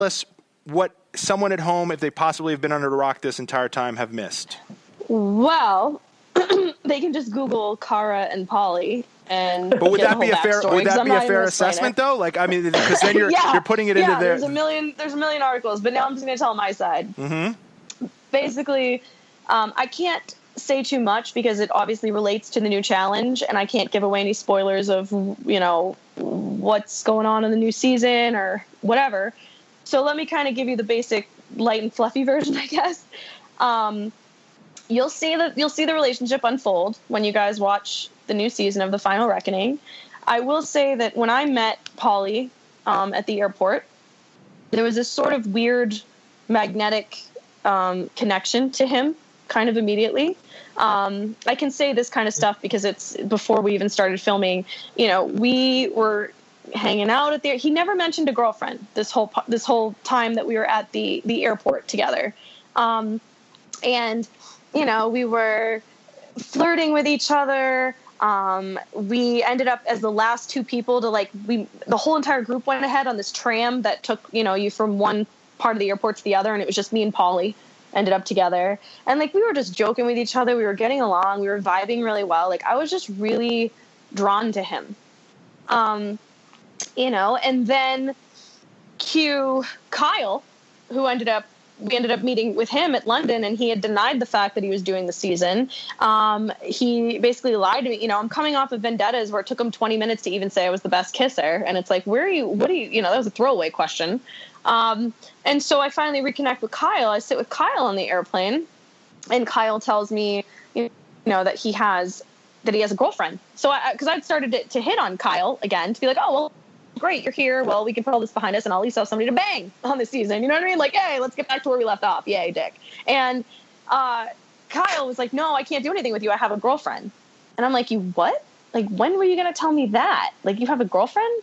us what someone at home, if they possibly have been under a rock this entire time, have missed? Well, they can just Google Kara and Polly but would that be a fair assessment, though? Like, I mean, because then you're putting it into their. There's a million articles, but now I'm just going to tell my side. Mm-hmm. Basically, I can't say too much because it obviously relates to the new challenge, and I can't give away any spoilers of what's going on in the new season or whatever. So let me kind of give you the basic light and fluffy version, I guess. You'll see the relationship unfold when you guys watch the new season of The Final Reckoning. I will say that when I met Polly at the airport, there was this sort of weird magnetic connection to him kind of immediately. I can say this kind of stuff because it's before we even started filming. We were hanging out at he never mentioned a girlfriend this whole time that we were at the airport together. And we were flirting with each other. We ended up as the last two people to the whole entire group went ahead on this tram that took, you from one part of the airport to the other. And it was just me and Polly ended up together. And we were just joking with each other. We were getting along. We were vibing really well. I was just really drawn to him. And then cue Kyle, who we ended up meeting with him at London, and he had denied the fact that he was doing the season. He basically lied to me. I'm coming off of Vendettas where it took him 20 minutes to even say I was the best kisser. And it's like, that was a throwaway question. And so I finally reconnect with Kyle. I sit with Kyle on the airplane, and Kyle tells me, that he has a girlfriend. So because I'd started to hit on Kyle again to be like, oh, well, great, you're here. Well, we can put all this behind us and I'll at least have somebody to bang on this season. You know what I mean? Hey, let's get back to where we left off. Yay, dick. And Kyle was like, no, I can't do anything with you. I have a girlfriend. And I'm like, you what? When were you going to tell me that? You have a girlfriend?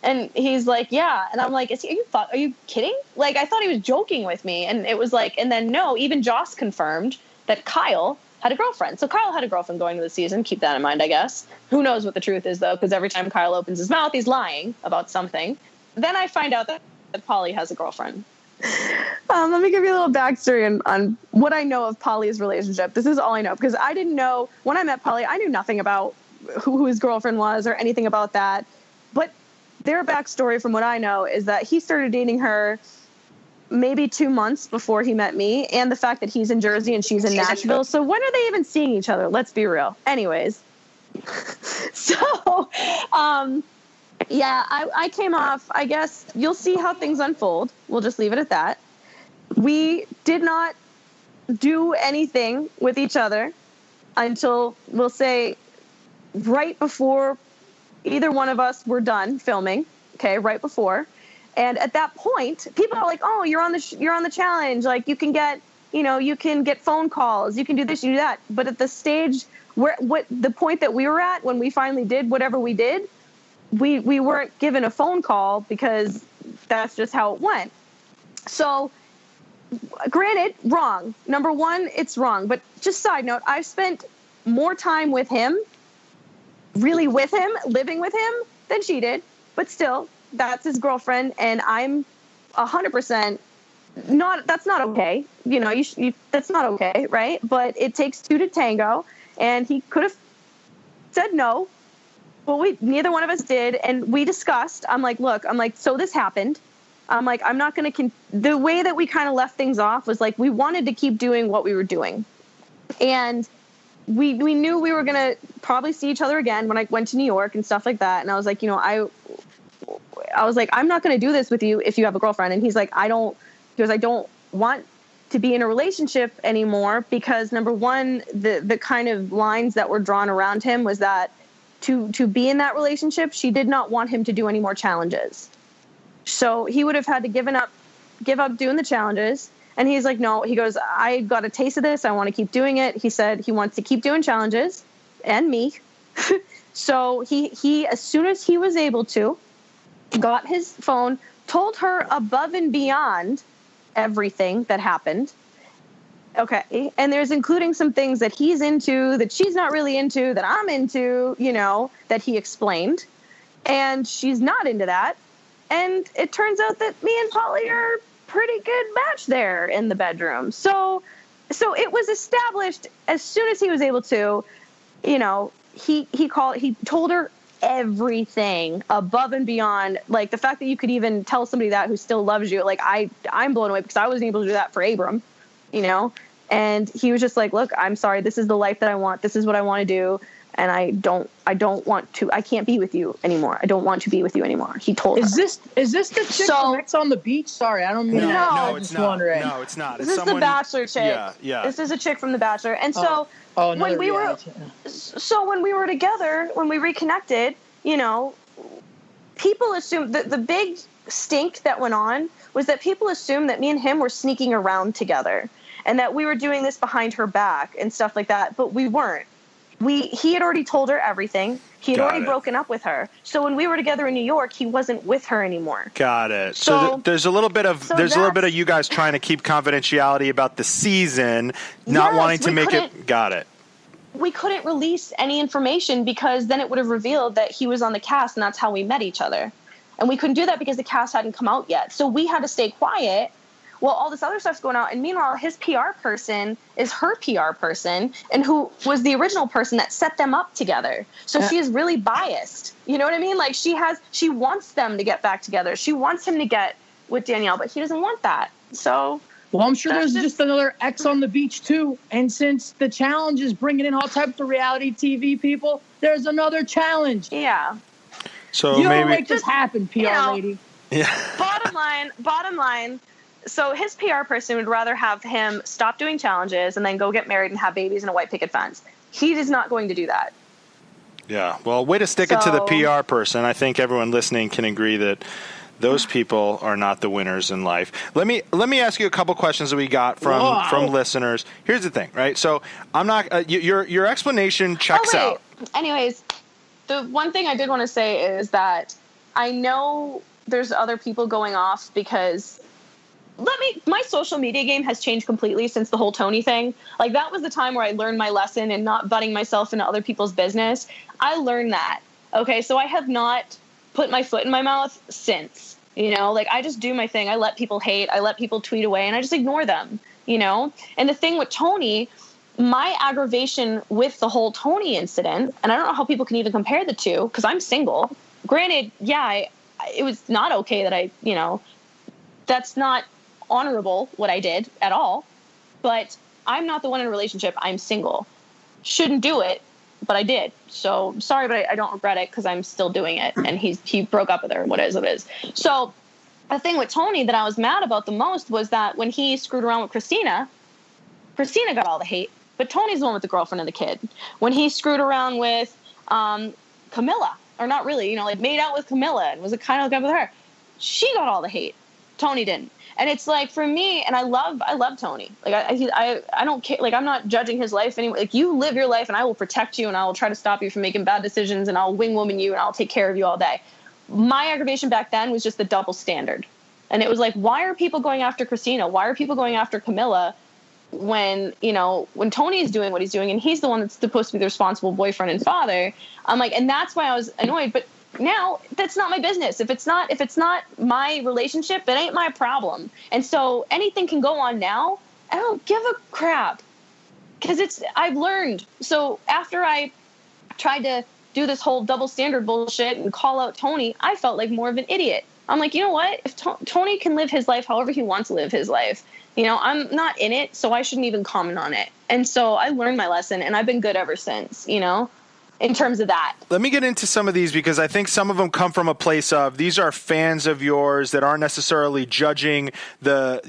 And he's like, yeah. And I'm like, are you kidding? I thought he was joking with me. And it was and then no, even Joss confirmed that Kyle had a girlfriend. So Kyle had a girlfriend going into the season. Keep that in mind, I guess. Who knows what the truth is, though, because every time Kyle opens his mouth, he's lying about something. Then I find out that Polly has a girlfriend. Let me give you a little backstory on what I know of Polly's relationship. This is all I know, because I didn't know, when I met Polly, I knew nothing about who his girlfriend was or anything about that. But their backstory, from what I know, is that he started dating her maybe 2 months before he met me, and the fact that he's in Jersey and she's in Nashville. So when are they even seeing each other? Let's be real. Anyways. So, I came off, I guess you'll see how things unfold. We'll just leave it at that. We did not do anything with each other until, we'll say, right before either one of us were done filming. Okay, right before. And at that point, people are like, "Oh, you're on the challenge. You can get, you can get phone calls. You can do this, you do that." But at the stage the point that we were at when we finally did whatever we did, we weren't given a phone call because that's just how it went. So, granted, wrong. Number one, it's wrong. But just side note, I've spent more time with him, really with him, living with him, than she did. But still, that's his girlfriend, and I'm 100% that's not okay. That's not okay, right? But it takes two to tango, and he could have said no, but neither one of us did, and we discussed. I'm like, look, so this happened. I'm like, I'm not going to, the way that we kind of left things off was we wanted to keep doing what we were doing. And we knew we were going to probably see each other again when I went to New York and stuff like that. And I was like, I was like, I'm not going to do this with you if you have a girlfriend. And he's like, I don't want to be in a relationship anymore because, number one, the kind of lines that were drawn around him was that to be in that relationship, she did not want him to do any more challenges. So he would have had to give up doing the challenges. And he's like, no, he goes, I got a taste of this. I want to keep doing it. He said he wants to keep doing challenges, and me. So he, as soon as he was able to, got his phone, told her above and beyond everything that happened. Okay. And there's including some things that he's into, that she's not really into, that I'm into, that he explained. And she's not into that. And it turns out that me and Polly are a pretty good match there in the bedroom. So it was established as soon as he was able to, he told her everything above and beyond, like the fact that you could even tell somebody that who still loves you. Like I'm blown away because I wasn't able to do that for Abram, and he was just like, look, I'm sorry. This is the life that I want. This is what I want to do. And I don't want to, I can't be with you anymore. I don't want to be with you anymore. He told her. Is this the chick from X on the Beach? Sorry, I don't mean No, that. it's just not. wondering. No, it's not. This is the Bachelor chick. Yeah. This is a chick from the Bachelor. And so when we were together, when we reconnected, people assumed that the big stink that went on was that people assumed that me and him were sneaking around together and that we were doing this behind her back and stuff like that. But we weren't. He had already told her everything. He had already broken up with her. So when we were together in New York, he wasn't with her anymore. Got it. So there's a little bit of you guys trying to keep confidentiality about the season, not wanting to make it. Got it. We couldn't release any information because then it would have revealed that he was on the cast and that's how we met each other. And we couldn't do that because the cast hadn't come out yet. So we had to stay quiet while all this other stuff's going out. And meanwhile, his PR person is her PR person and who was the original person that set them up together. So she is really biased. You know what I mean? Like she wants them to get back together. She wants him to get with Danielle, but he doesn't want that. So... Well, I'm sure there's just another X on the Beach, too. And since the challenge is bringing in all types of reality TV people, there's another challenge. Yeah. So you maybe... don't make this happen, PR lady. Yeah. Bottom line, so his PR person would rather have him stop doing challenges and then go get married and have babies in a white picket fence. He is not going to do that. Yeah. Well, way to stick it to the PR person. I think everyone listening can agree that those people are not the winners in life. Let me ask you a couple questions that we got from listeners. Here's the thing, right? So I'm not your explanation checks out. Anyways, the one thing I did want to say is that I know there's other people going off because my social media game has changed completely since the whole Tony thing. Like that was the time where I learned my lesson and not butting myself into other people's business. I learned that. Okay, so I have not put my foot in my mouth since, like I just do my thing. I let people hate, I let people tweet away and I just ignore them, and the thing with Tony, my aggravation with the whole Tony incident, and I don't know how people can even compare the two because I'm single. Granted, it was not okay that that's not honorable what I did at all, but I'm not the one in a relationship. I'm single. Shouldn't do it. But I did. So sorry, but I don't regret it because I'm still doing it. And he broke up with her. What is, it is. So the thing with Tony that I was mad about the most was that when he screwed around with Christina got all the hate. But Tony's the one with the girlfriend and the kid. When he screwed around with Camilla, or not really, made out with Camilla and was a kind of good with her, she got all the hate. Tony didn't. And it's like for me, and I love Tony. Like I don't care. Like I'm not judging his life anyway. Like you live your life, and I will protect you, and I will try to stop you from making bad decisions, and I'll wing woman you, and I'll take care of you all day. My aggravation back then was just the double standard, and it was like, why are people going after Christina? Why are people going after Camilla when Tony is doing what he's doing, and he's the one that's supposed to be the responsible boyfriend and father? I'm like, and that's why I was annoyed, but. Now that's not my business. If it's not my relationship, it ain't my problem. And so anything can go on now. I don't give a crap because I've learned. So after I tried to do this whole double standard bullshit and call out Tony, I felt like more of an idiot. I'm like, you know what? If Tony can live his life however he wants to live his life, I'm not in it, so I shouldn't even comment on it. And so I learned my lesson, and I've been good ever since, in terms of that. Let me get into some of these because I think some of them come from a place of these are fans of yours that aren't necessarily judging the,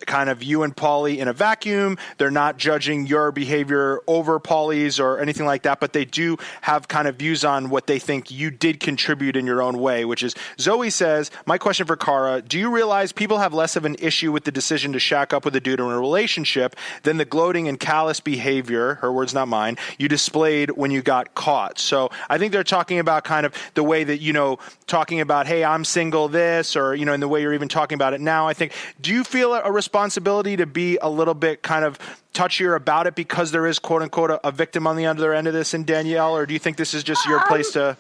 kind of you and Pauly in a vacuum. They're not judging your behavior over Pauly's or anything like that, but they do have kind of views on what they think you did contribute in your own way, which is Zoe says, my question for Cara, do you realize people have less of an issue with the decision to shack up with a dude in a relationship than the gloating and callous behavior, her words, not mine, you displayed when you got caught? So I think they're talking about kind of the way that, talking about, hey, I'm single this, or, in the way you're even talking about it now. I think, do you feel a responsibility to be a little bit kind of touchier about it because there is, quote unquote, a victim on the other end of this in Danielle, or do you think this is just your place to?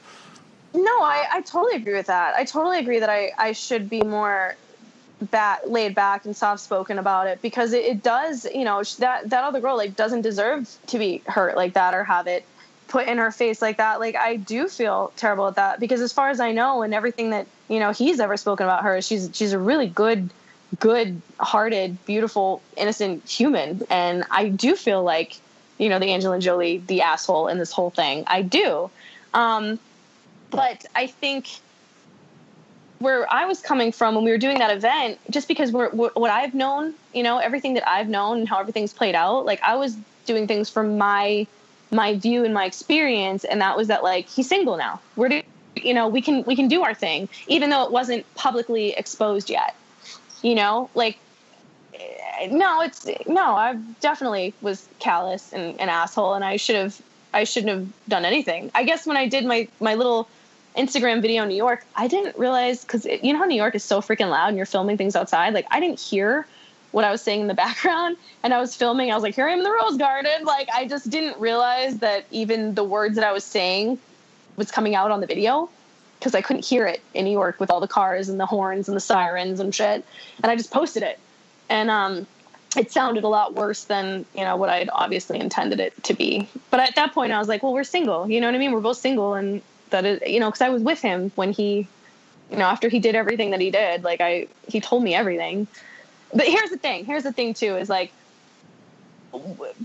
No, I totally agree with that. I totally agree that I should be more laid back and soft spoken about it, because it does, you know, that other girl like doesn't deserve to be hurt like that or have it put in her face like that. Like, I do feel terrible at that, because as far as I know and everything that, you know, he's ever spoken about her, she's a really good hearted, beautiful, innocent human. And I do feel like, you know, the Angelina Jolie, the asshole in this whole thing. I do. But I think where I was coming from when we were doing that event, just because what I've known, you know, everything that I've known and how everything's played out, like, I was doing things from my view and my experience. And that was that, like, he's single now. You know, we can do our thing, even though it wasn't publicly exposed yet, you know, like, I definitely was callous and an asshole, and I shouldn't have done anything. I guess when I did my little Instagram video in New York, I didn't realize, because you know how New York is so freaking loud and you're filming things outside. Like, I didn't hear what I was saying in the background, and I was filming. I was like, here I am in the rose garden. Like, I just didn't realize that even the words that I was saying was coming out on the video, because I couldn't hear it in New York with all the cars and the horns and the sirens and shit. And I just posted it. And it sounded a lot worse than, you know, what I'd obviously intended it to be. But at that point, I was like, well, we're single. You know what I mean? We're both single. And that is, you know, because I was with him when he, you know, after he did everything that he did, like, he told me everything. But here's the thing too, is like,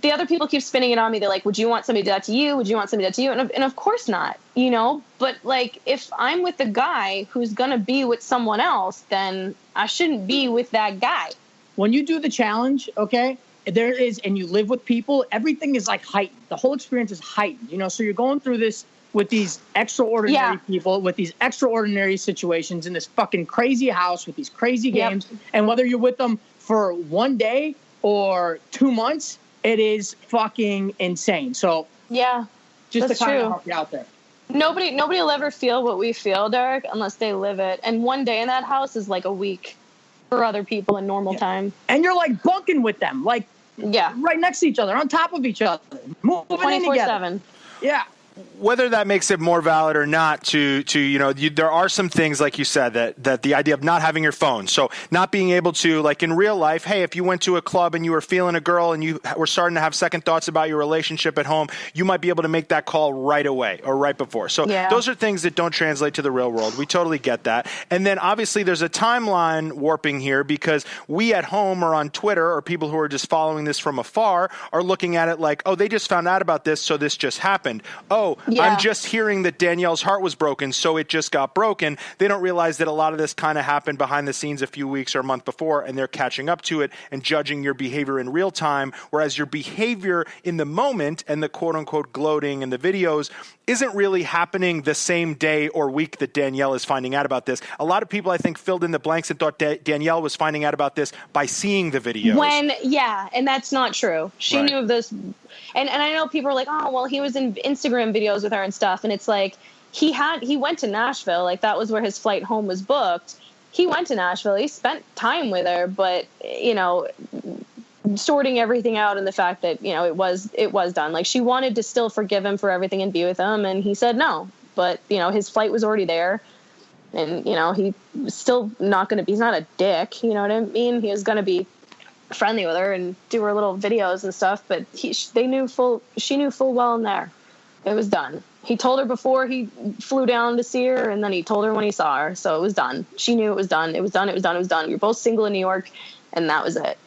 the other people keep spinning it on me. They're like, would you want somebody to do that to you? Would you want somebody to do that to you? And of course not, you know, but like, if I'm with the guy who's going to be with someone else, then I shouldn't be with that guy. When you do the challenge, okay, there is, and you live with people, everything is like heightened. The whole experience is heightened, you know, so you're going through this with these extraordinary people, with these extraordinary situations in this fucking crazy house with these crazy games. And whether you're with them for one day or 2 months, it is fucking insane. So yeah, just that's to kind true. of help you out there. Nobody will ever feel what we feel, Derek, unless they live it. And one day in that house is like a week for other people in normal time. And you're like bunking with them, like right next to each other, on top of each other, moving in together. 24/7. Yeah. Whether that makes it more valid or not, to you know, there are some things, like you said, that the idea of not having your phone, so not being able to, like in real life, hey, if you went to a club and you were feeling a girl and you were starting to have second thoughts about your relationship at home, you might be able to make that call right away or right before. So those are things that don't translate to the real world. We totally get that. And then obviously there's a timeline warping here, because we at home or on Twitter, or people who are just following this from afar, are looking at it like, oh, they just found out about this, so this just happened. Oh, I'm just hearing that Danielle's heart was broken, so it just got broken. They don't realize that a lot of this kind of happened behind the scenes a few weeks or a month before, and they're catching up to it and judging your behavior in real time, whereas your behavior in the moment and the quote-unquote gloating and the videos isn't really happening the same day or week that Danielle is finding out about this. A lot of people, I think, filled in the blanks and thought Danielle was finding out about this by seeing the videos. And that's not true. She knew of this. And I know people are like, oh, well, he was in Instagram videos with her and stuff. And it's like, he went to Nashville. Like, that was where his flight home was booked. He went to Nashville. He spent time with her, but, you know, sorting everything out and the fact that, you know, it was done. Like, she wanted to still forgive him for everything and be with him. And he said no. But, you know, his flight was already there. And, you know, he was still not going to be, he's not a dick. You know what I mean? He was going to be friendly with her and do her little videos and stuff, but she knew full well in there it was done. He told her before he flew down to see her, and then he told her when he saw her, so it was done. She knew it was done. It was done. You're both single in New York, and that was it.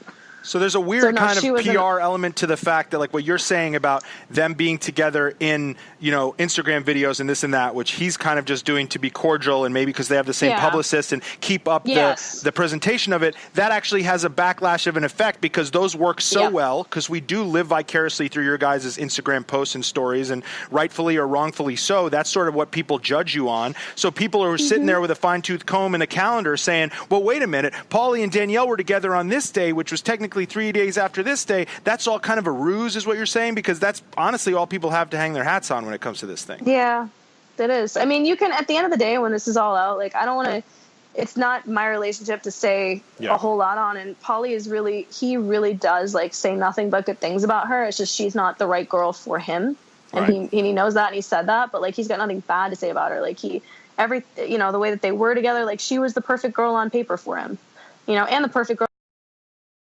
So there's a weird kind of PR element to the fact that, like what you're saying about them being together in, you know, Instagram videos and this and that, which he's kind of just doing to be cordial and maybe because they have the same publicist and keep up the presentation of it. That actually has a backlash of an effect, because those work so well, because we do live vicariously through your guys' Instagram posts and stories, and rightfully or wrongfully so, that's sort of what people judge you on. So people are sitting there with a fine-tooth comb and a calendar saying, well, wait a minute, Paulie and Danielle were together on this day, which was technically 3 days after this day. That's all kind of a ruse, is what you're saying, because that's honestly all people have to hang their hats on when it comes to this thing. Yeah, it is. I mean, you can, at the end of the day, when this is all out, like, I don't want to, it's not my relationship to say a whole lot on. And Paulie is he really does like say nothing but good things about her. It's just, she's not the right girl for him. And he knows that, and he said that, but like, he's got nothing bad to say about her. Like, the way that they were together, like, she was the perfect girl on paper for him, and the perfect girl